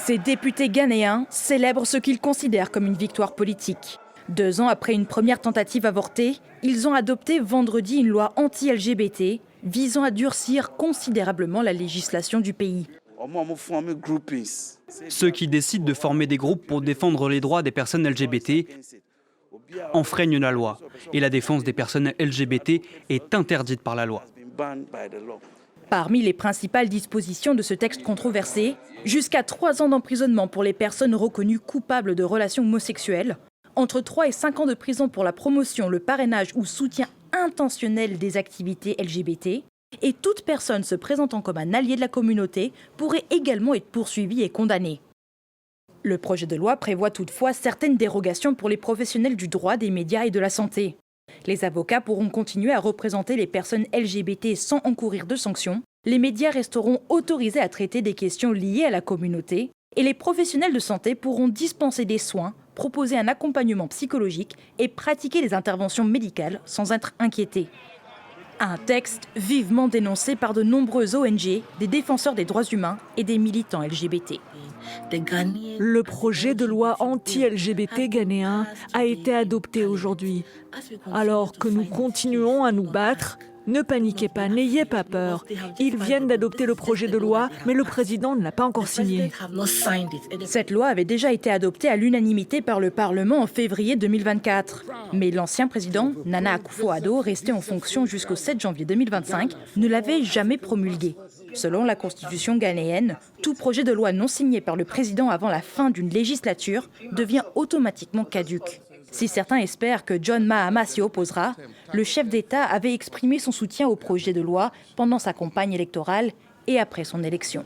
Ces députés ghanéens célèbrent ce qu'ils considèrent comme une victoire politique. 2 ans après une première tentative avortée, ils ont adopté vendredi une loi anti-LGBT visant à durcir considérablement la législation du pays. Ceux qui décident de former des groupes pour défendre les droits des personnes LGBT enfreignent la loi. Et la défense des personnes LGBT est interdite par la loi. Parmi les principales dispositions de ce texte controversé, jusqu'à 3 ans d'emprisonnement pour les personnes reconnues coupables de relations homosexuelles, entre 3 et 5 ans de prison pour la promotion, le parrainage ou soutien intentionnel des activités LGBT, et toute personne se présentant comme un allié de la communauté pourrait également être poursuivie et condamnée. Le projet de loi prévoit toutefois certaines dérogations pour les professionnels du droit, des médias et de la santé. Les avocats pourront continuer à représenter les personnes LGBT sans encourir de sanctions. Les médias resteront autorisés à traiter des questions liées à la communauté et les professionnels de santé pourront dispenser des soins, proposer un accompagnement psychologique et pratiquer des interventions médicales sans être inquiétés. Un texte vivement dénoncé par de nombreuses ONG, des défenseurs des droits humains et des militants LGBT. Le projet de loi anti-LGBT ghanéen a été adopté aujourd'hui. Alors que nous continuons à nous battre, ne paniquez pas, n'ayez pas peur. Ils viennent d'adopter le projet de loi, mais le président ne l'a pas encore signé. Cette loi avait déjà été adoptée à l'unanimité par le Parlement en février 2024. Mais l'ancien président, Nana Akufo-Addo, resté en fonction jusqu'au 7 janvier 2025, ne l'avait jamais promulguée. Selon la constitution ghanéenne, tout projet de loi non signé par le président avant la fin d'une législature devient automatiquement caduc. Si certains espèrent que John Mahama s'y opposera, le chef d'État avait exprimé son soutien au projet de loi pendant sa campagne électorale et après son élection.